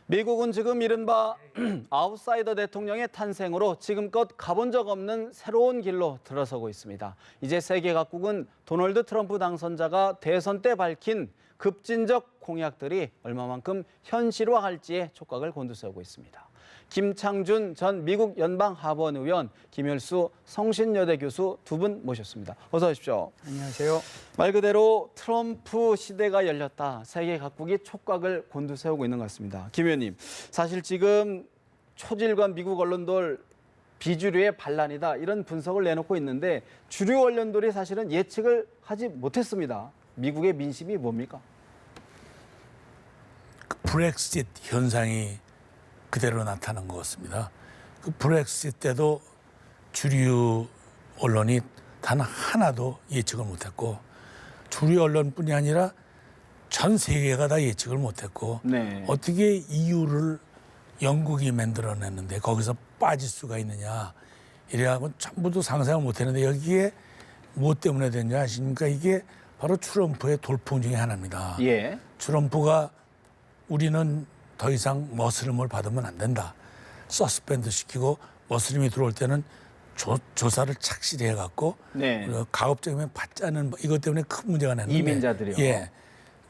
미국은 지금 이른바 아웃사이더 대통령의 탄생으로 지금껏 가본 적 없는 새로운 길로 들어서고 있습니다. 이제 세계 각국은 도널드 트럼프 당선자가 대선 때 밝힌 급진적 공약들이 얼마만큼 현실화할지에 촉각을 곤두세우고 있습니다. 김창준 전 미국 연방하원 의원, 김열수 성신여대 교수 두 분 모셨습니다. 어서 오십시오. 안녕하세요. 말 그대로 트럼프 시대가 열렸다. 세계 각국이 촉각을 곤두세우고 있는 것 같습니다. 김 의원님, 사실 지금 초질관 미국 언론들 비주류의 반란이다 이런 분석을 내놓고 있는데 주류 언론들이 사실은 예측을 하지 못했습니다. 미국의 민심이 뭡니까? 브렉시트 현상이 그대로 나타난 것 같습니다. 그 브렉시트 때도 주류 언론이 단 하나도 예측을 못했고 주류 언론뿐이 아니라 전 세계가 다 예측을 못했고 네. 어떻게 EU를 영국이 만들어냈는데 거기서 빠질 수가 있느냐 이래하고 전부도 상상을 못했는데 여기에 무엇 때문에 된지 아십니까? 이게 바로 트럼프의 돌풍 중에 하나입니다. 예. 트럼프가 우리는 더 이상 머스름을 받으면 안 된다. 서스펜드 시키고 머스름이 들어올 때는 조사를 착실히 해갖고 네. 가급적이면 받지 않는 이것 때문에 큰 문제가 났는데 이민자들이요. 예,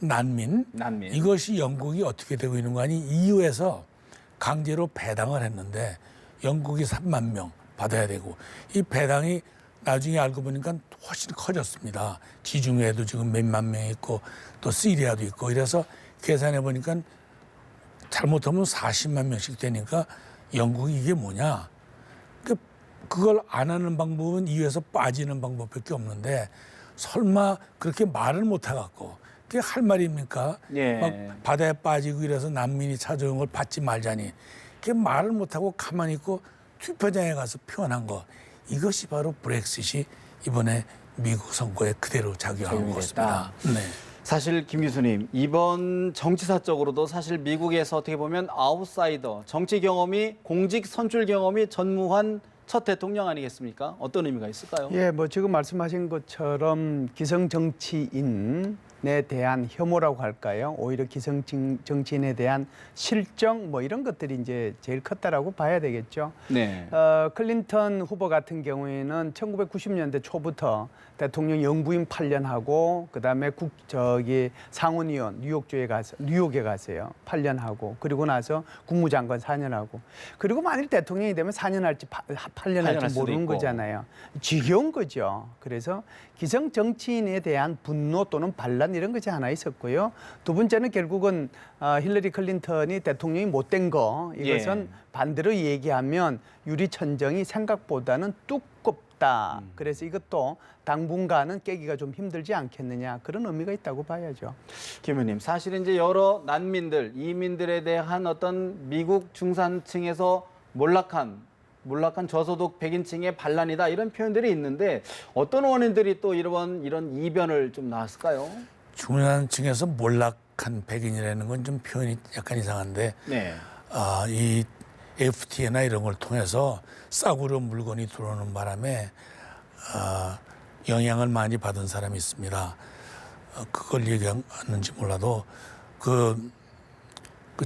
난민. 이것이 영국이 어떻게 되고 있는 거 아니 EU에서 강제로 배당을 했는데 영국이 3만 명 받아야 되고 이 배당이 나중에 알고 보니까 훨씬 커졌습니다. 지중해도 지금 몇만 명 있고 또 시리아도 있고 이래서 계산해 보니까 잘못하면 40만 명씩 되니까 영국이 이게 뭐냐. 그걸 안 하는 방법은 EU에서 빠지는 방법밖에 없는데 설마 그렇게 말을 못 해갖고 그게 할 말입니까? 예. 막 바다에 빠지고 이래서 난민이 찾아온 걸 받지 말자니 그게 말을 못하고 가만히 있고 투표장에 가서 표현한 거 이것이 바로 브렉시트이 이번에 미국 선거에 그대로 작용한 것 같습니다. 네. 사실 김 교수님, 이번 정치사적으로도 사실 미국에서 어떻게 보면 아웃사이더, 정치 경험이 공직 선출 경험이 전무한 첫 대통령 아니겠습니까? 어떤 의미가 있을까요? 예, 뭐 지금 말씀하신 것처럼 기성 정치인에 대한 혐오라고 할까요? 오히려 기성 정치인에 대한 실정 뭐 이런 것들이 이제 제일 컸다라고 봐야 되겠죠. 네. 클린턴 후보 같은 경우에는 1990년대 초부터 대통령 영부인 8년 하고 그다음에 상원의원 뉴욕에 가세요. 8년 하고 그리고 나서 국무장관 4년 하고 그리고 만일 대통령이 되면 4년 할지 8년 할지 모르는 거잖아요. 지겨운 거죠. 그래서 기성 정치인에 대한 분노 또는 반란 이런 것이 하나 있었고요. 두 번째는 결국은 힐러리 클린턴이 대통령이 못된 거 이것은 반대로 얘기하면 유리천정이 생각보다는 두껍다. 그래서 이것도 당분간은 깨기가 좀 힘들지 않겠느냐 그런 의미가 있다고 봐야죠. 김 의원님, 사실 이제 여러 난민들, 이민들에 대한 어떤 미국 중산층에서 몰락한 저소득 백인층의 반란이다 이런 표현들이 있는데 어떤 원인들이 또 이런 이변을 좀 나왔을까요? 중산층에서 몰락한 백인이라는 건 좀 표현이 약간 이상한데 네. 이 FTA나 이런 걸 통해서 싸구려 물건이 들어오는 바람에 영향을 많이 받은 사람이 있습니다. 그걸 얘기하는지 몰라도 그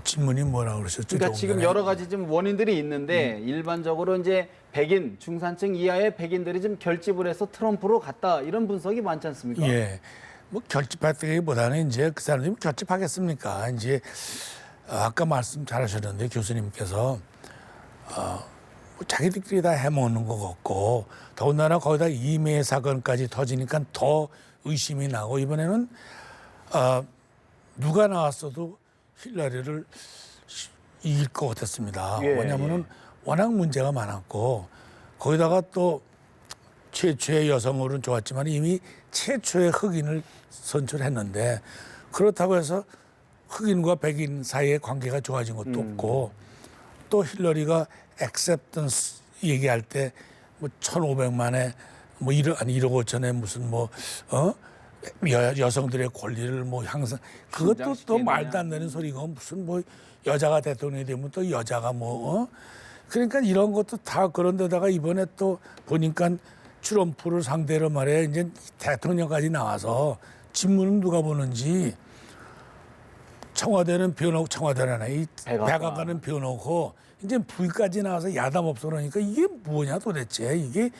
질문이 뭐라고 그러셨죠? 그러니까 지금 여러 가지 좀 원인들이 있는데 일반적으로 이제 백인, 중산층 이하의 백인들이 좀 결집을 해서 트럼프로 갔다 이런 분석이 많지 않습니까? 예. 뭐 결집하기보다는 이제 그 사람들이 결집하겠습니까? 이제 아까 말씀 잘하셨는데 교수님께서 뭐 자기들끼리 다 해먹는 것 같고 더군다나 거기다 이메일 사건까지 터지니까 더 의심이 나고 이번에는 누가 나왔어도 힐러리를 이길 것 같았습니다. 왜냐하면은 워낙 문제가 많았고 거기다가 또 최초의 여성으로는 좋았지만 이미 최초의 흑인을 선출했는데 그렇다고 해서 흑인과 백인 사이의 관계가 좋아진 것도 없고 또 힐러리가 액셉턴스 얘기할 때 뭐 1,500만에 뭐 1억 5천에 무슨 여성들의 권리를 뭐 향상 그것도 또 말도 안 되는 소리고 무슨 뭐 여자가 대통령이 되면 또 여자가 그러니까 이런 것도 다 그런데다가 이번에 또 보니까 트럼프를 상대로 말해 이제 대통령까지 나와서 질문은 누가 보는지 청와대는 비워놓고 청와대라네. 이 백악관. 백악관은 비워놓고 이제 부인까지 나와서 야담 없어 그러니까 이게 뭐냐 도대체. 이게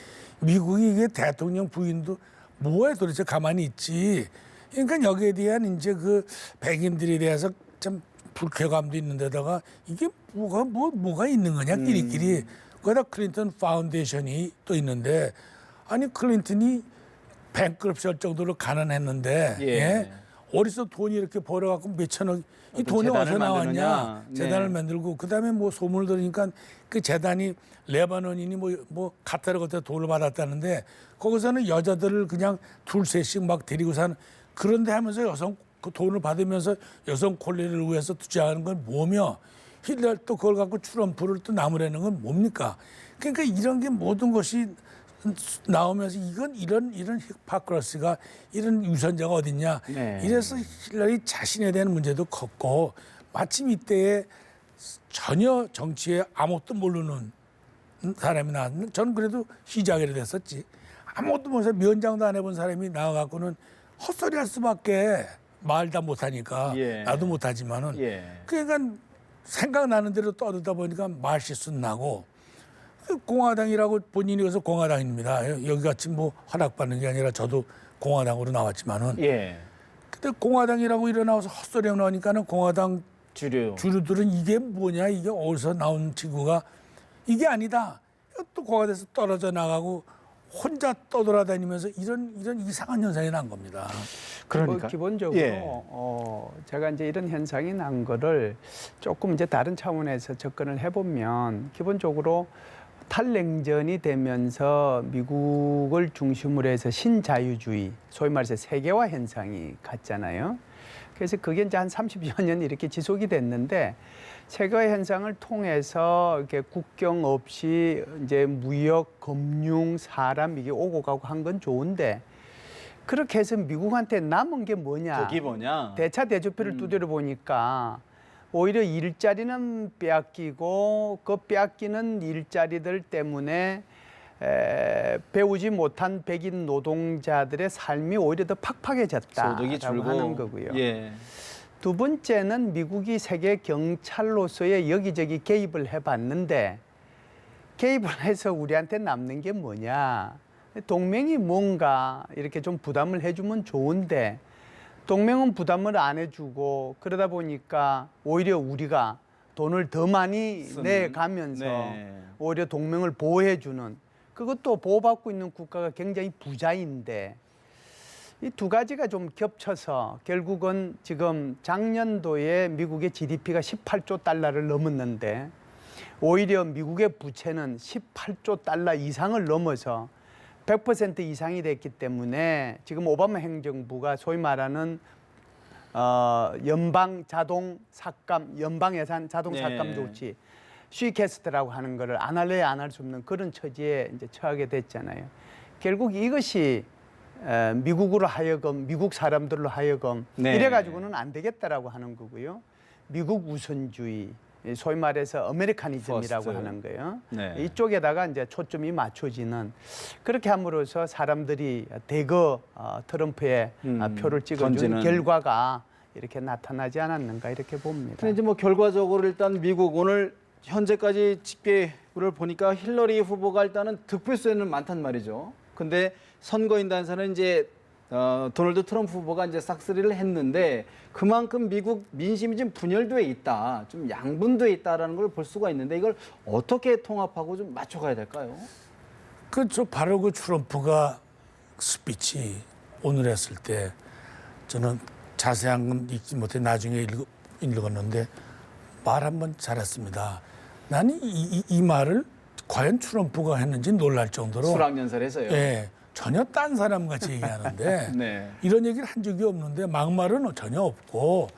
미국이 이게 대통령 부인도 뭐에 도대체 가만히 있지. 그러니까 여기에 대한 이제 그 백인들에 대해서 참 불쾌감도 있는 데다가 이게 뭐가 있는 거냐 끼리끼리. 거기다 클린턴 파운데이션이 또 있는데 아니 클린턴이 뱅크럽시 할 정도로 가난했는데 예. 예? 어디서 돈이 이렇게 벌어갖고 몇천억 이 돈이 재단을 어디서 나왔냐 만드느냐? 재단을 네. 만들고 그다음에 뭐 소문을 들으니까 그 재단이 레바논인이 뭐 카타르 같은 돈을 받았다는데 거기서는 여자들을 그냥 둘 셋씩 막 데리고 사는 그런데 하면서 여성 그 돈을 받으면서 여성 권리를 위해서 투자하는 건 뭐며 힐러 또 그걸 갖고 트럼프를 또 나무라는 건 뭡니까? 그러니까 이런 게 모든 것이 나오면서 이런 히포크라시가 이런 유선자가 어딨냐? 네. 이래서 힐러리 자신에 대한 문제도 컸고 마침 이때에 전혀 정치에 아무것도 모르는 사람이 나왔는데 저는 그래도 시작이 됐었지. 아무것도 모르면서 면장도 안 해본 사람이 나와갖고는 헛소리 할 수밖에 말 다 못하니까 예. 나도 못하지만은 예. 그러니까 생각나는 대로 떠들다 보니까 말 실수는 나고 공화당이라고 본인이 그래서 공화당입니다. 여기같이 뭐 허락받는 게 아니라 저도 공화당으로 나왔지만은 예. 근데 공화당이라고 일어나서 헛소리가 나오니까는 공화당 주류들은 이게 뭐냐 이게 어디서 나온 친구가 이게 아니다. 또 공화당에서 떨어져 나가고 혼자 떠돌아다니면서 이런 이상한 현상이 난 겁니다. 그러니까 기본적으로 예. 제가 이제 이런 현상이 난 거를 조금 이제 다른 차원에서 접근을 해보면 기본적으로 탈냉전이 되면서 미국을 중심으로 해서 신자유주의, 소위 말해서 세계화 현상이 갔잖아요. 그래서 그게 이제 한 30여 년 이렇게 지속이 됐는데 세계화 현상을 통해서 이렇게 국경 없이 이제 무역, 금융, 사람 이게 오고 가고 한 건 좋은데 그렇게 해서 미국한테 남은 게 뭐냐? 덕이 뭐냐? 대차 대조표를 두드려 보니까 오히려 일자리는 빼앗기고 그 빼앗기는 일자리들 때문에 배우지 못한 백인 노동자들의 삶이 오히려 더 팍팍해졌다라고 소득이 줄고 하는 거고요. 예. 두 번째는 미국이 세계 경찰로서의 여기저기 개입을 해봤는데 개입을 해서 우리한테 남는 게 뭐냐? 동맹이 뭔가 이렇게 좀 부담을 해주면 좋은데 동맹은 부담을 안 해주고 그러다 보니까 오히려 우리가 돈을 더 많이 내가면서 네. 오히려 동맹을 보호해주는 그것도 보호받고 있는 국가가 굉장히 부자인데 이 두 가지가 좀 겹쳐서 결국은 지금 작년도에 미국의 GDP가 18조 달러를 넘었는데 오히려 미국의 부채는 18조 달러 이상을 넘어서 100% 이상이 됐기 때문에 지금 오바마 행정부가 소위 말하는 연방 자동 삭감, 연방 예산 자동 삭감 네. 조치, 쉬캐스트라고 하는 거를 안 할래야 안 할 수 없는 그런 처지에 이제 처하게 됐잖아요. 결국 이것이 미국으로 하여금, 미국 사람들로 하여금 네. 이래가지고는 안 되겠다라고 하는 거고요. 미국 우선주의, 소위 말해서 아메리카니즘이라고 퍼스트. 하는 거예요. 네. 이쪽에다가 이제 초점이 맞춰지는 그렇게 함으로써 사람들이 대거 트럼프의 표를 찍어준 던지는. 결과가 이렇게 나타나지 않았는가 이렇게 봅니다. 근데 이제 뭐 결과적으로 일단 미국 오늘 현재까지 집계를 보니까 힐러리 후보가 일단은 득표수에는 많단 말이죠. 근데 선거인단에서는 이제 도널드 트럼프 후보가 이제 싹쓸이를 했는데 그만큼 미국 민심이 좀 분열돼 있다, 좀 양분돼 있다라는 걸 볼 수가 있는데 이걸 어떻게 통합하고 좀 맞춰가야 될까요? 그저 바로 그 트럼프가 스피치 오늘 했을 때 저는 자세한 건 읽지 못해 나중에 읽었는데 말 한번 잘했습니다. 나는 이 말을 과연 트럼프가 했는지 놀랄 정도로 수락연설에서요. 예, 전혀 딴 사람 같이 얘기하는데 네. 이런 얘기를 한 적이 없는데 막말은 전혀 없고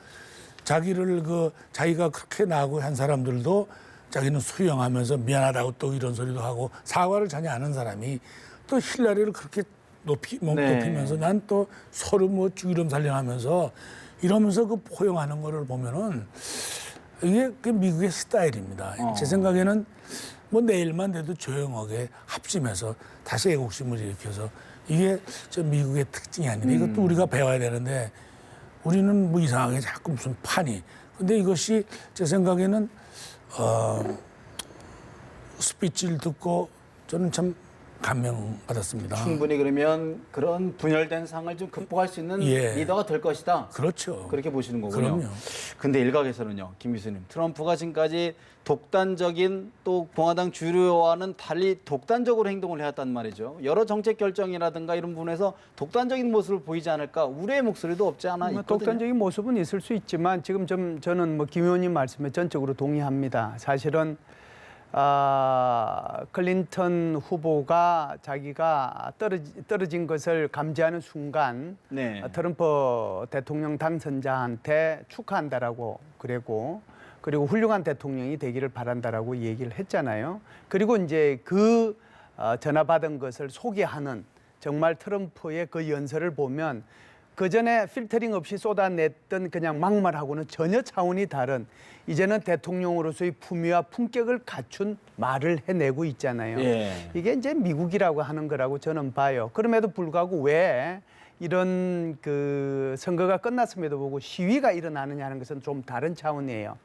자기가 그렇게 나고 한 사람들도 자기는 수용하면서 미안하다고 또 이런 소리도 하고 사과를 전혀 안 한 사람이 또 힐러리를 그렇게 높이면서 난 또 서로 뭐 주기름 살려하면서 이러면서 그 포용하는 거를 보면은 이게 그 미국의 스타일입니다. 제 생각에는 뭐 내일만 돼도 조용하게 합심해서 다시 애국심을 일으켜서 이게 저 미국의 특징이 아니라 이것도 우리가 배워야 되는데 우리는 뭐 이상하게 자꾸 무슨 판이. 근데 이것이 제 생각에는 스피치를 듣고 저는 참 감명받았습니다. 충분히 그러면 그런 분열된 상을 좀 극복할 수 있는 예. 리더가 될 것이다. 그렇죠. 그렇게 보시는 거군요. 그럼요. 근데 일각에서는요, 김 교수님, 트럼프가 지금까지 독단적인 또 공화당 주류와는 달리 독단적으로 행동을 해왔단 말이죠. 여러 정책 결정이라든가 이런 부분에서 독단적인 모습을 보이지 않을까 우려의 목소리도 없지 않아 있거든요. 독단적인 모습은 있을 수 있지만 지금 저는 뭐 김 의원님 말씀에 전적으로 동의합니다. 사실은 클린턴 후보가 자기가 떨어진 것을 감지하는 순간 네. 트럼프 대통령 당선자한테 축하한다라고 그리고 훌륭한 대통령이 되기를 바란다라고 얘기를 했잖아요. 그리고 이제 그 전화 받은 것을 소개하는 정말 트럼프의 그 연설을 보면 그 전에 필터링 없이 쏟아냈던 그냥 막말하고는 전혀 차원이 다른 이제는 대통령으로서의 품위와 품격을 갖춘 말을 해내고 있잖아요. 예. 이게 이제 미국이라고 하는 거라고 저는 봐요. 그럼에도 불구하고 왜 이런 그 선거가 끝났음에도 불구하고 시위가 일어나느냐는 것은 좀 다른 차원이에요.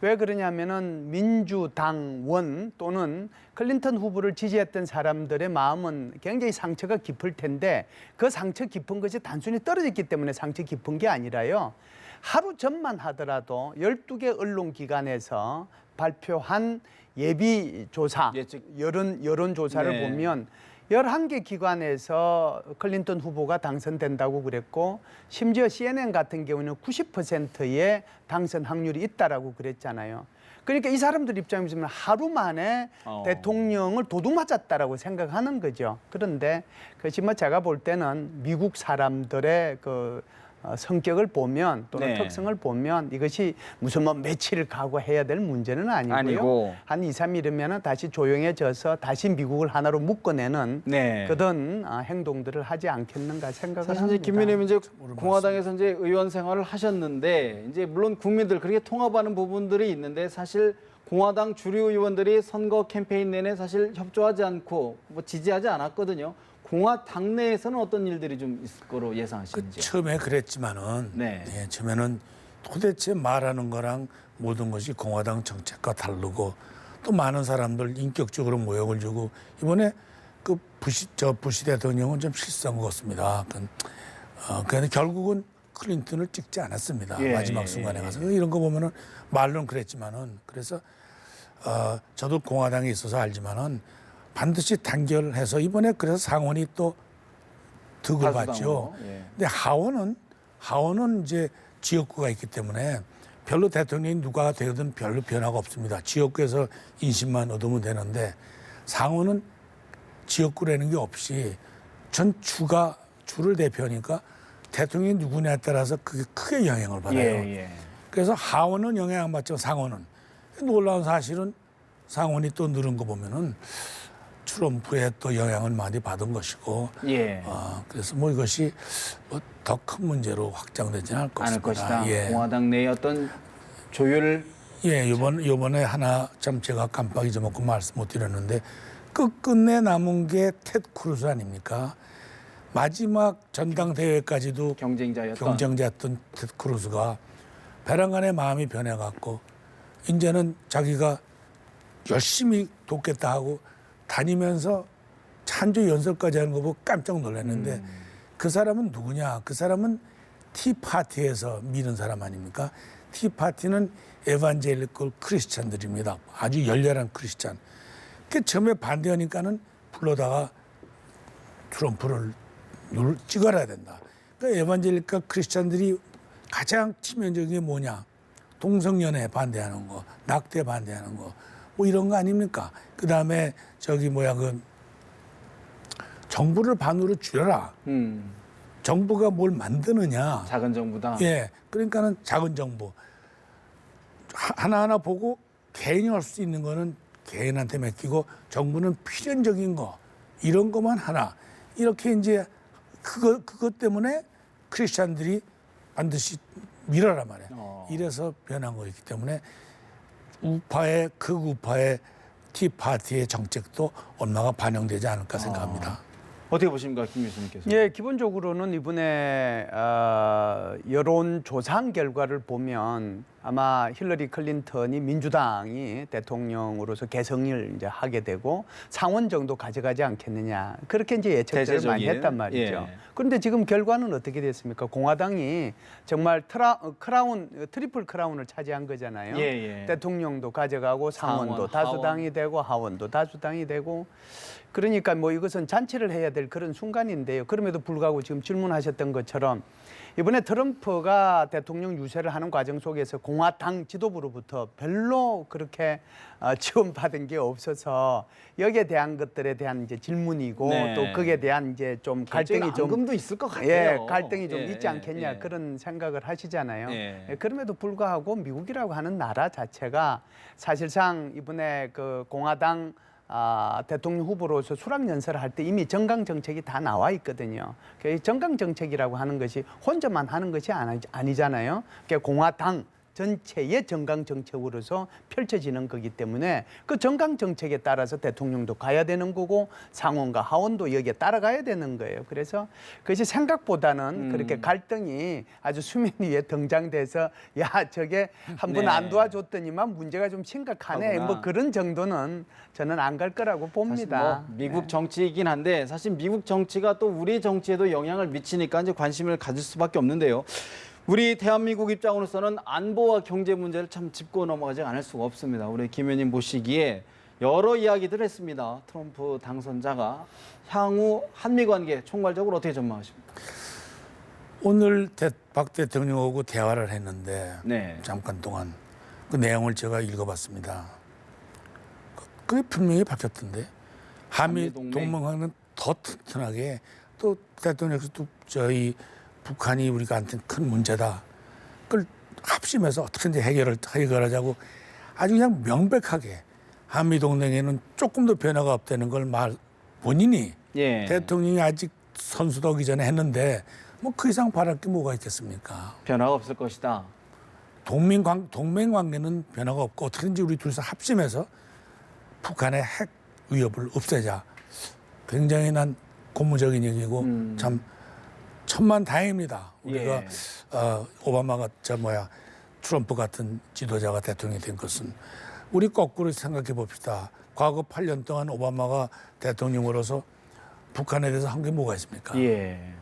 왜 그러냐면은 민주당원 또는 클린턴 후보를 지지했던 사람들의 마음은 굉장히 상처가 깊을 텐데 그 상처 깊은 것이 단순히 떨어졌기 때문에 상처 깊은 게 아니라요. 하루 전만 하더라도 12개 언론기관에서 발표한 예비조사, 여론조사를 네. 보면 11개 기관에서 클린턴 후보가 당선된다고 그랬고 심지어 CNN 같은 경우는 90%의 당선 확률이 있다라고 그랬잖아요. 그러니까 이 사람들 입장에서 보면 하루 만에 대통령을 도둑맞았다라고 생각하는 거죠. 그런데 그것이 뭐 제가 볼 때는 미국 사람들의 그 성격을 보면 또는 네. 특성을 보면 이것이 무슨 뭐 며칠을 각오해야 될 문제는 아니고요. 한 2, 3일이면 다시 조용해져서 다시 미국을 하나로 묶어내는 네. 그런 행동들을 하지 않겠는가 생각을 사실 합니다. 이제 김민희 이제 공화당에서 이제 의원 생활을 하셨는데 이제 물론 국민들 그렇게 통합하는 부분들이 있는데 사실 공화당 주류 의원들이 선거 캠페인 내내 사실 협조하지 않고 뭐 지지하지 않았거든요. 공화당 내에서는 어떤 일들이 좀 있을 거로 예상하시는지요? 처음에 그랬지만은 네. 예, 처음에는 도대체 말하는 거랑 모든 것이 공화당 정책과 다르고 또 많은 사람들 인격적으로 모욕을 주고 이번에 그 부시 대통령은 좀 실수한 것 같습니다. 그런데 결국은 클린턴을 찍지 않았습니다. 예, 마지막 순간에 가서 이런 거 보면은 말로는 그랬지만은 그래서 저도 공화당에 있어서 알지만은 반드시 단결해서 이번에 그래서 상원이 또 득을 봤죠. 예. 근데 하원은 이제 지역구가 있기 때문에 별로 대통령이 누가 되든 별로 변화가 없습니다. 지역구에서 인심만 얻으면 되는데 상원은 지역구라는 게 없이 전 주를 대표하니까 대통령이 누구냐에 따라서 그게 크게 영향을 받아요. 예. 그래서 하원은 영향 안 받죠. 상원은. 놀라운 사실은 상원이 또 늘은 거 보면은 트럼프의 또 영향을 많이 받은 것이고, 예. 그래서 뭐 이것이 뭐 더 큰 문제로 확장되지는 않을 것입니다. 것이다. 예. 공화당 내의 어떤 조율. 예, 요번에 하나 참 제가 깜빡 잊어먹고 말씀 못 드렸는데 끝끝내 남은 게 테드 크루즈 아닙니까? 마지막 전당대회까지도 경쟁자였던 테드 크루즈가 베란간의 마음이 변해갖고 이제는 자기가 열심히 돕겠다 하고 다니면서 찬조 연설까지 하는 거 보고 깜짝 놀랐는데 그 사람은 누구냐? 그 사람은 티파티에서 미는 사람 아닙니까? 티파티는 에반젤리컬 크리스찬들입니다. 아주 열렬한 크리스찬. 그 처음에 반대하니까는 불러다가 트럼프를 찍어야 된다. 그러니까 에반젤리컬 크리스찬들이 가장 치명적인 게 뭐냐? 동성연애 반대하는 거, 낙태 반대하는 거, 뭐 이런 거 아닙니까? 그 다음에 정부를 반으로 줄여라. 정부가 뭘 만드느냐. 작은 정부다. 예. 그러니까는 작은 정부. 하나하나 보고 개인이 할 수 있는 거는 개인한테 맡기고 정부는 필연적인 거, 이런 것만 하나. 이렇게 이제 그것 때문에 크리스찬들이 반드시 밀어라 말이에요. 이래서 변한 거였기 때문에 극우파의 티파티의 정책도 얼마가 반영되지 않을까 생각합니다. 어떻게 보십니까, 김 교수님께서? 예, 기본적으로는 이번에 여론 조사한 결과를 보면 아마 힐러리 클린턴이 민주당이 대통령으로서 개성을 이제 하게 되고 상원 정도 가져가지 않겠느냐, 그렇게 이제 예측들을 많이 대세적인, 했단 말이죠. 예. 그런데 지금 결과는 어떻게 됐습니까? 공화당이 정말 트리플 크라운을 차지한 거잖아요. 예, 예. 대통령도 가져가고 상원도 상원, 다수당이 되고 하원도 다수당이 되고, 그러니까 뭐 이것은 잔치를 해야 될 그런 순간인데요. 그럼에도 불구하고 지금 질문하셨던 것처럼 이번에 트럼프가 대통령 유세를 하는 과정 속에서 공화당 지도부로부터 별로 그렇게 지원받은 게 없어서 여기에 대한 것들에 대한 이제 질문이고, 네. 또 거기에 대한 이제 좀 갈등이 좀 앙금도 있을 것 같아요. 예, 갈등이 좀 예, 있지 않겠냐, 예. 그런 생각을 하시잖아요. 예. 예, 그럼에도 불구하고 미국이라고 하는 나라 자체가 사실상 이번에 그 공화당 대통령 후보로서 수락 연설을 할 때 이미 정강 정책이 다 나와 있거든요. 그 정강 정책이라고 하는 것이 혼자만 하는 것이 아니잖아요. 그러니까 공화당 전체의 정강 정책으로서 펼쳐지는 거기 때문에 그 정강 정책에 따라서 대통령도 가야 되는 거고 상원과 하원도 여기에 따라가야 되는 거예요. 그래서 그것이 생각보다는 그렇게 갈등이 아주 수면 위에 등장돼서 야, 저게 한 번 네. 안 도와줬더니만 문제가 좀 심각하네, 하구나. 뭐 그런 정도는 저는 안 갈 거라고 사실 봅니다. 뭐 미국 정치이긴 한데 사실 미국 정치가 또 우리 정치에도 영향을 미치니까 이제 관심을 가질 수밖에 없는데요. 우리 대한민국 입장으로서는 안보와 경제 문제를 참 짚고 넘어가지 않을 수가 없습니다. 우리 김 의원님 보시기에 여러 이야기들을 했습니다. 트럼프 당선자가 향후 한미 관계 총괄적으로 어떻게 전망하십니까? 오늘 박 대통령하고 대화를 했는데 네. 잠깐 동안 그 내용을 제가 읽어봤습니다. 그게 분명히 밝혔던데 한미 동맹과는 더 튼튼하게, 또 대통령께서도 저희 북한이 우리한테 큰 문제다, 그걸 합심해서 어떻게든지 해결하자고 아주 그냥 명백하게 한미 동맹에는 조금도 변화가 없다는 걸 본인이 예. 대통령이 아직 선수도 오기 전에 했는데 뭐 그 이상 바랄 게 뭐가 있겠습니까? 변화가 없을 것이다. 동맹 관계는 변화가 없고 어떻게든지 우리 둘이서 합심해서 북한의 핵 위협을 없애자. 굉장히 난 고무적인 얘기고 참 천만다행입니다. 우리가 예. 오바마가 트럼프 같은 지도자가 대통령이 된 것은. 우리 거꾸로 생각해 봅시다. 과거 8년 동안 오바마가 대통령으로서 북한에 대해서 한 게 뭐가 있습니까? 예.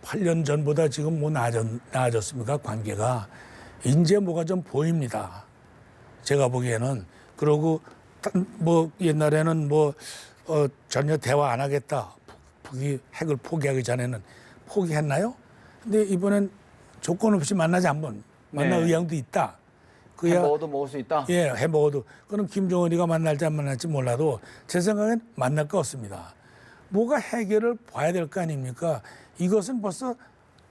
8년 전보다 지금 뭐 나아졌습니까? 관계가. 이제 뭐가 좀 보입니다. 제가 보기에는. 그러고 뭐 옛날에는 전혀 대화 안 하겠다. 북이 핵을 포기하기 전에는 포기했나요? 근데 이번엔 조건 없이 만나자 한번. 만날 네. 의향도 있다. 햄버거도 먹을 수 있다. 예, 햄버거도. 그럼 김정은이가 만날지 안 만날지 몰라도 제 생각엔 만날 것 같습니다. 뭐가 해결을 봐야 될 거 아닙니까? 이것은 벌써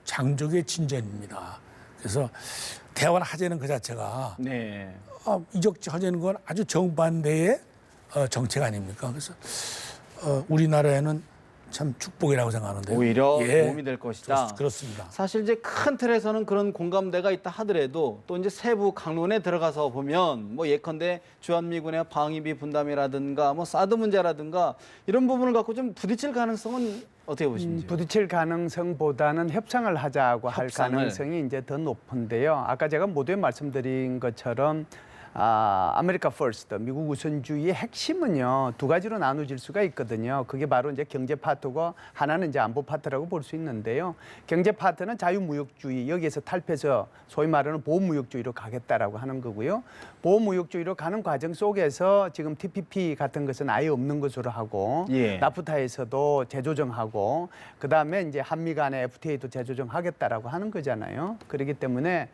장족의 진전입니다. 그래서 대화를 하자는 그 자체가 네. 이적지 하자는 건 아주 정반대의 정책 아닙니까? 그래서 우리나라에는 참 축복이라고 생각하는데 오히려 도움이 될 것이다. 그렇습니다. 사실 이제 큰 틀에서는 그런 공감대가 있다 하더라도 또 이제 세부 강론에 들어가서 보면 뭐 예컨대 주한미군의 방위비 분담이라든가 뭐 사드 문제라든가 이런 부분을 갖고 좀 부딪힐 가능성은 어떻게 보시는지요? 부딪힐 가능성보다는 협상을 하자고 할 협상을. 가능성이 이제 더 높은데요. 아까 제가 모두에 말씀드린 것처럼 아메리카 퍼스트, 미국 우선주의의 핵심은요, 두 가지로 나눠질 수가 있거든요. 그게 바로 이제 경제 파트고 하나는 이제 안보 파트라고 볼 수 있는데요. 경제 파트는 자유무역주의, 여기에서 탈피해서 소위 말하는 보호무역주의로 가겠다라고 하는 거고요. 보호무역주의로 가는 과정 속에서 지금 TPP 같은 것은 아예 없는 것으로 하고, 예. 나프타에서도 재조정하고, 그 다음에 이제 한미 간의 FTA도 재조정하겠다라고 하는 거잖아요. 그렇기 때문에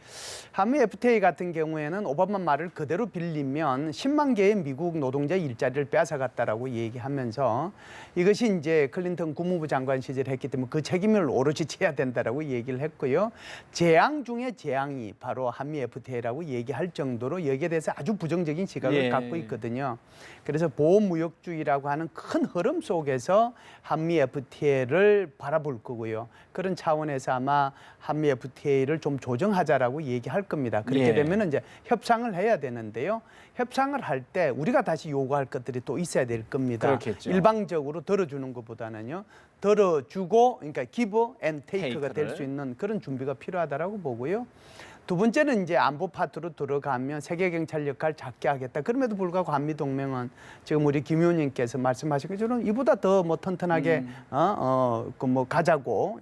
한미 FTA 같은 경우에는 오바마 말을 그대로 빌리면 10만 개의 미국 노동자 일자리를 빼앗아갔다라고 얘기하면서 이것이 이제 클린턴 국무부 장관 시절에 했기 때문에 그 책임을 오롯이 져야 된다라고 얘기를 했고요. 재앙 중에 재앙이 바로 한미 FTA라고 얘기할 정도로 여기에 대해서 아주 부정적인 시각을 예. 갖고 있거든요. 그래서 보호무역주의라고 하는 큰 흐름 속에서 한미 FTA를 바라볼 거고요. 그런 차원에서 아마 한미 FTA를 좀 조정하자라고 얘기할 겁니다. 그렇게 예. 되면 이제 협상을 해야 되는데요. 협상을 할 때 우리가 다시 요구할 것들이 또 있어야 될 겁니다. 그렇겠죠. 일방적으로 들어주는 것보다는요. 덜어주고, 그러니까 give and take가 될 테이크를. 수 있는 그런 준비가 필요하다라고 보고요. 두 번째는 이제 안보 파트로 들어가면 세계 경찰 역할 작게 하겠다. 그럼에도 불구하고 한미 동맹은 지금 우리 김 의원님께서 말씀하신 것처럼 이보다 더 뭐 튼튼하게 그 뭐 가자고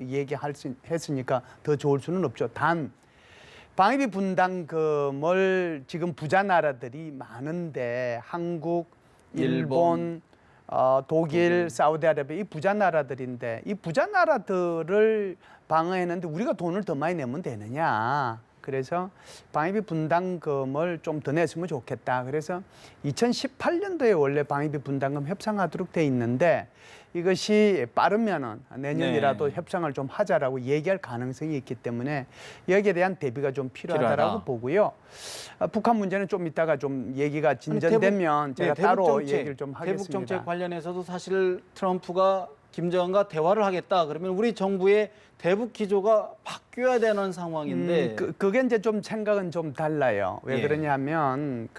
했으니까 더 좋을 수는 없죠. 단 방위비 분담금을 지금 부자 나라들이 많은데 한국, 일본, 독일, 사우디아라비아 이 부자 나라들인데 이 부자 나라들을 방어했는데 우리가 돈을 더 많이 내면 되느냐. 그래서 방위비 분담금을 좀 더 냈으면 좋겠다. 그래서 2018년도에 원래 방위비 분담금 협상하도록 돼 있는데 이것이 빠르면은 내년이라도 네. 협상을 좀 하자라고 얘기할 가능성이 있기 때문에 여기에 대한 대비가 좀 필요하다라고 필요하다. 보고요. 북한 문제는 좀 이따가 좀 얘기가 진전되면 제가 따로 얘기를 좀 하겠습니다. 대북 정책 관련해서도 사실 트럼프가 김정은과 대화를 하겠다. 그러면 우리 정부의 대북 기조가 바뀌어야 되는 상황인데 그게 이제 좀 생각은 좀 달라요. 왜 예. 그러냐면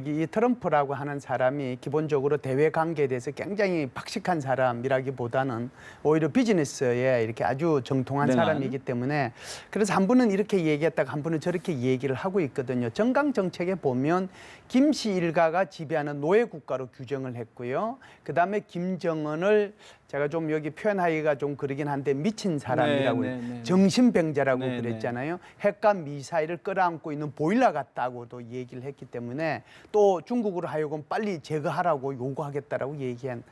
이 트럼프라고 하는 사람이 기본적으로 대외 관계에 대해서 굉장히 박식한 사람이라기보다는 오히려 비즈니스에 이렇게 아주 정통한 능한. 사람이기 때문에 그래서 한 분은 이렇게 얘기했다가 한 분은 저렇게 얘기를 하고 있거든요. 정강 정책에 보면 김씨 일가가 지배하는 노예 국가로 규정을 했고요. 그다음에 김정은을 제가 좀 여기 표현하기가 좀 그러긴 한데 미친 사람이라고 네. 정신병자라고 네, 그랬잖아요. 핵과 미사일을 끌어안고 있는 보일러 같다고도 얘기를 했기 때문에 또 중국으로 하여금 빨리 제거하라고 요구하겠다라고 얘기한.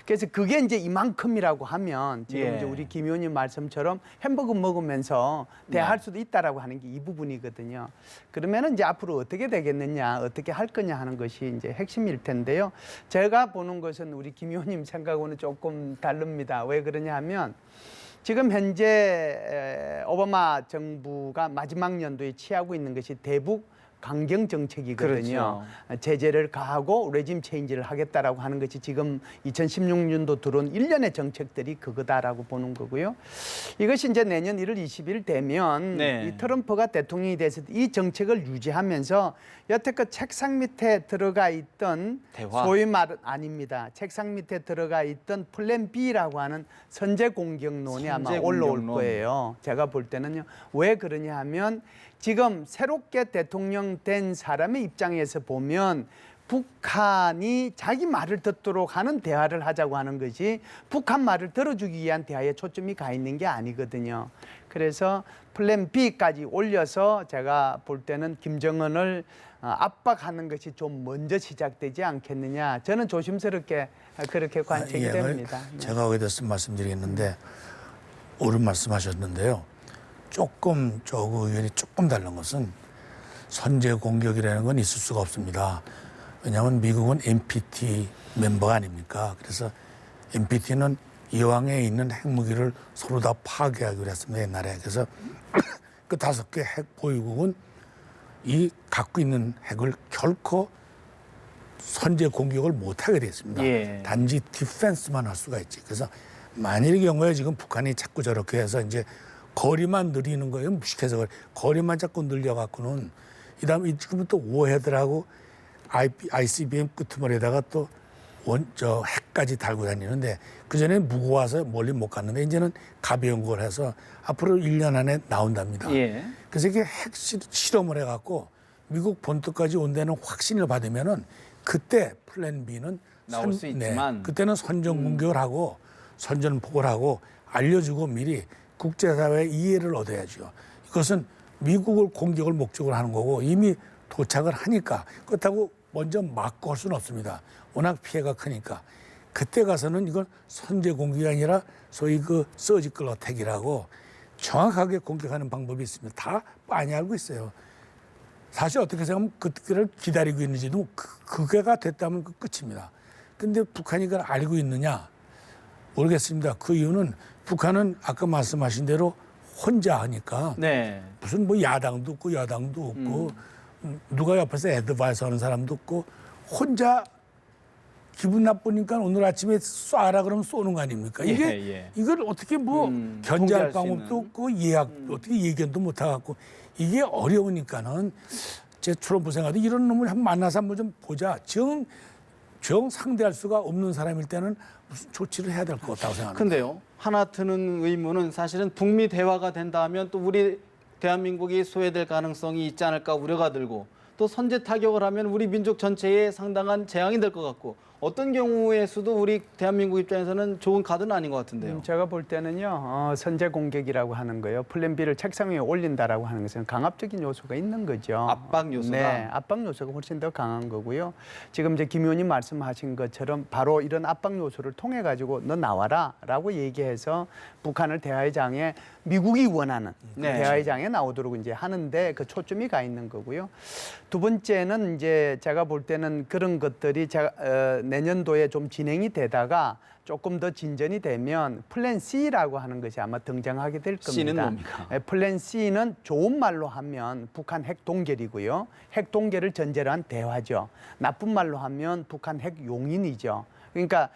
그래서 그게 이제 이만큼이라고 하면 지금 예. 이제 우리 김 의원님 말씀처럼 햄버거 먹으면서 대화할 수도 있다라고 하는 게 이 부분이거든요. 그러면은 이제 앞으로 어떻게 되겠느냐, 어떻게 할 거냐 하는 것이 이제 핵심일 텐데요. 제가 보는 것은 우리 김 의원님 생각하고는 조금 다릅니다. 왜 그러냐 하면 지금 현재 오바마 정부가 마지막 연도에 취하고 있는 것이 대북 강경 정책이거든요. 그렇죠. 제재를 가하고 레짐 체인지를 하겠다라고 하는 것이 지금 2016년도 들어온 일련의 정책들이 그거다라고 보는 거고요. 이것이 이제 내년 1월 20일 되면 네. 이 트럼프가 대통령이 돼서 이 정책을 유지하면서 여태껏 책상 밑에 들어가 있던 대화. 소위 말은 아닙니다. 책상 밑에 들어가 있던 플랜 B라고 하는 선제 공격론이 아마 선제 올라올 공격론. 거예요. 제가 볼 때는요. 왜 그러냐 하면 지금 새롭게 대통령 된 사람의 입장에서 보면 북한이 자기 말을 듣도록 하는 대화를 하자고 하는 것이 북한 말을 들어주기 위한 대화에 초점이 가 있는 게 아니거든요. 그래서 플랜 B까지 올려서 제가 볼 때는 김정은을 압박하는 것이 좀 먼저 시작되지 않겠느냐. 저는 조심스럽게 그렇게 관측이 예, 됩니다. 제가 거기에 대해서 말씀드리겠는데 옳은 말씀하셨는데요. 조금 저그 의견이 조금 다른 것은 선제 공격이라는 건 있을 수가 없습니다. 왜냐하면 미국은 NPT 멤버가 아닙니까? 그래서 NPT는 이왕에 있는 핵무기를 서로 다 파괴하기로 했습니다. 옛날에. 그래서 그 5개 핵 보유국은 이 갖고 있는 핵을 결코 선제 공격을 못하게 됐습니다. 예. 단지 디펜스만 할 수가 있지. 그래서 만일의 경우에 지금 북한이 자꾸 저렇게 해서 이제 거리만 늘리는 거예요. 무식해서 거리만 자꾸 늘려갖고는 이다음에 지금 또 오해들하고 ICBM 끄트머리에다가 또 핵까지 달고 다니는데 그전에 무거워서 멀리 못 갔는데 이제는 가벼운 걸 해서 앞으로 1년 안에 나온답니다. 예. 그래서 이게 핵 실험을 해갖고 미국 본토까지 온 데는 확신을 받으면은 그때 플랜 B는 나올 수 있지만 그때는 선전 공격을 하고 선전포고를 하고 알려주고 미리 국제사회의 이해를 얻어야죠. 이것은 미국을 공격을 목적으로 하는 거고 이미 도착을 하니까 그렇다고 먼저 막고 할 수는 없습니다. 워낙 피해가 크니까. 그때 가서는 이건 선제 공격이 아니라 소위 그 서지컬 어택이라고 정확하게 공격하는 방법이 있습니다. 다 많이 알고 있어요. 사실 어떻게 생각하면 그때를 기다리고 있는지도 그게가 됐다면 그 끝입니다. 근데 북한이 그걸 알고 있느냐? 모르겠습니다. 그 이유는 북한은 아까 말씀하신 대로 혼자 하니까 네. 무슨 뭐 야당도 없고 여당도 없고 누가 옆에서 애드바이스 하는 사람도 없고 혼자 기분 나쁘니까 오늘 아침에 쏴라 그러면 쏘는 거 아닙니까? 이게 이걸 어떻게 뭐 견제할 통제할 수 방법도 있는. 없고 어떻게 예견도 못 하고 이게 어려우니까는 제 트럼프 생각도 이런 놈을 한번 만나서 한번 좀 보자. 지금 정 상대할 수가 없는 사람일 때는 무슨 조치를 해야 될 것 같다고 생각합니다. 근데요, 하나 드는 의문은 사실은 북미 대화가 된다 하면 또 우리 대한민국이 소외될 가능성이 있지 않을까 우려가 들고, 또 선제 타격을 하면 우리 민족 전체에 상당한 재앙이 될 것 같고, 어떤 경우에서도 우리 대한민국 입장에서는 좋은 카드는 아닌 것 같은데요. 제가 볼 때는요, 선제 공격이라고 하는 거요, 플랜 B를 책상 위에 올린다라고 하는 것은 강압적인 요소가 있는 거죠. 압박 요소다. 네, 압박 요소가 훨씬 더 강한 거고요. 지금 이제 김 의원님 말씀하신 것처럼 바로 이런 압박 요소를 통해 가지고 너 나와라라고 얘기해서 북한을 대화의 장에 미국이 원하는 네. 대화의 장에 나오도록 이제 하는데 그 초점이 가 있는 거고요. 두 번째는 이제 제가 볼 때는 그런 것들이 내년도에 좀 진행이 되다가 조금 더 진전이 되면 플랜 C라고 하는 것이 아마 등장하게 될 겁니다. C는 뭡니까? 플랜 C는 좋은 말로 하면 북한 핵 동결이고요. 핵 동결을 전제로 한 대화죠. 나쁜 말로 하면 북한 핵 용인이죠. 그러니까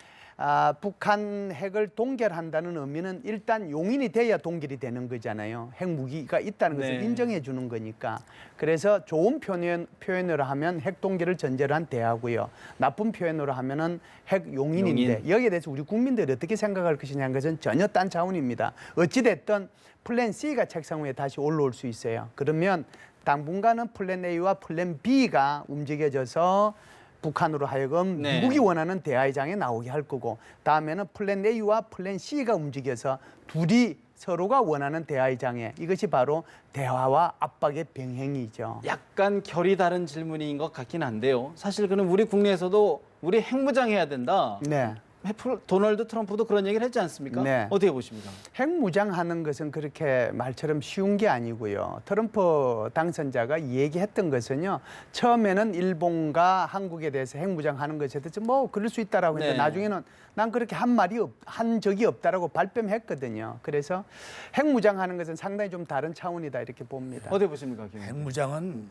북한 핵을 동결한다는 의미는 일단 용인이 돼야 동결이 되는 거잖아요. 핵무기가 있다는 것을 네. 인정해 주는 거니까. 그래서 좋은 표현으로 하면 핵 동결을 전제로 한 대화고요. 나쁜 표현으로 하면은 핵 용인인데 여기에 대해서 우리 국민들이 어떻게 생각할 것이냐는 것은 전혀 딴 차원입니다. 어찌 됐든 플랜 C가 책상 위에 다시 올라올 수 있어요. 그러면 당분간은 플랜 A와 플랜 B가 움직여져서 북한으로 하여금 네. 미국이 원하는 대화의 장에 나오게 할 거고, 다음에는 플랜 A와 플랜 C가 움직여서 둘이 서로가 원하는 대화의 장에, 이것이 바로 대화와 압박의 병행이죠. 약간 결이 다른 질문인 것 같긴 한데요. 사실 그럼 우리 국내에서도 우리 핵무장해야 된다. 네. 도널드 트럼프도 그런 얘기를 했지 않습니까? 네. 어떻게 보십니까? 핵무장하는 것은 그렇게 말처럼 쉬운 게 아니고요. 트럼프 당선자가 얘기했던 것은요, 처음에는 일본과 한국에 대해서 핵무장하는 것에 대해서 뭐 그럴 수 있다라고 했는데 네. 나중에는 난 그렇게 한 적이 없다라고 발뺌했거든요. 그래서 핵무장하는 것은 상당히 좀 다른 차원이다 이렇게 봅니다. 어떻게 보십니까, 김 의원님? 핵무장은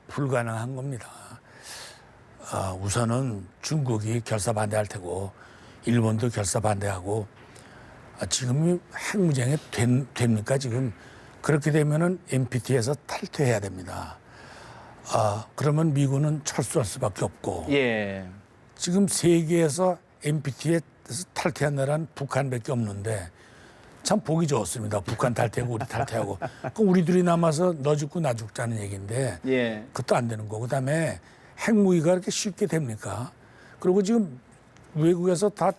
불가능한 겁니다. 우선은 중국이 결사 반대할 테고 일본도 결사 반대하고, 지금 핵무장이 됩니까 지금? 그렇게 되면은 NPT에서 탈퇴해야 됩니다. 그러면 미군은 철수할 수밖에 없고, 예. 지금 세계에서 NPT에 탈퇴한 나라는 북한밖에 없는데 참 보기 좋습니다. 북한 탈퇴하고 우리 탈퇴하고. 그럼 우리 둘이 남아서 너 죽고 나 죽자는 얘기인데 예. 그것도 안 되는 거고, 그다음에 핵무기가 그렇게 쉽게 됩니까? 그리고 지금 외국에서 다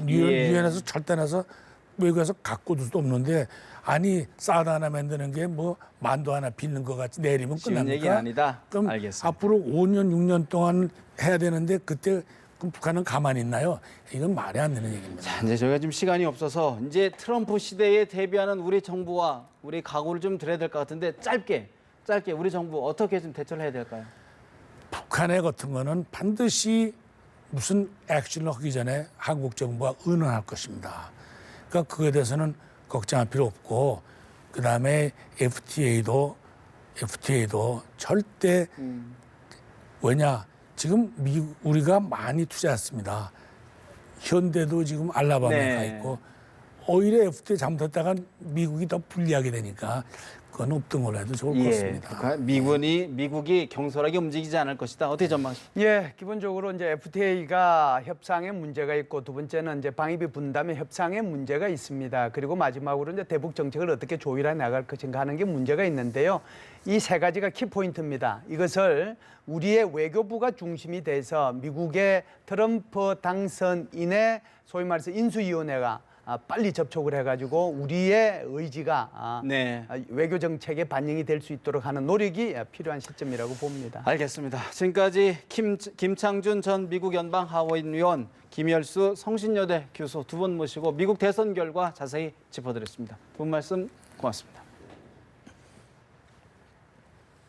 유엔에서 철단해서 외국에서 갖고도 없는데, 아니 사드 하나 만드는 게 뭐 만두 하나 빚는 것 같이 내리면 쉬운 끝납니까? 얘기는 아니다. 그럼 알겠습니다. 앞으로 5년 6년 동안 해야 되는데 그때 그럼 북한은 가만히 있나요? 이건 말이 안 되는 얘기입니다. 자, 이제 저희가 좀 시간이 없어서 이제 트럼프 시대에 대비하는 우리 정부와 우리 각오를 좀 드려야 될 것 같은데, 짧게 우리 정부 어떻게 좀 대처를 해야 될까요? 북한의 같은 거는 반드시 무슨 액션을 하기 전에 한국 정부가 의논할 것입니다. 그러니까 그거에 대해서는 걱정할 필요 없고, 그다음에 FTA도 절대 왜냐 지금 우리가 많이 투자했습니다. 현대도 지금 알라바마에 네. 가 있고, 오히려 FTA 잘못했다가 미국이 더 불리하게 되니까 그건 없던 걸로 해도 좋을 것 같습니다. 미국이 경솔하게 움직이지 않을 것이다. 어떻게 전망하십니까? 예, 기본적으로 이제 FTA가 협상에 문제가 있고, 두 번째는 이제 방위비 분담의 협상에 문제가 있습니다. 그리고 마지막으로 이제 대북 정책을 어떻게 조율해 나갈 것인가 하는 게 문제가 있는데요. 이 세 가지가 키포인트입니다. 이것을 우리의 외교부가 중심이 돼서 미국의 트럼프 당선인의 소위 말해서 인수위원회가 빨리 접촉을 해가지고 우리의 의지가 네. 외교 정책에 반영이 될 수 있도록 하는 노력이 필요한 시점이라고 봅니다. 알겠습니다. 지금까지 김창준 전 미국 연방 하원의원, 김열수 성신여대 교수 두 분 모시고 미국 대선 결과 자세히 짚어드렸습니다. 두 분 말씀 고맙습니다.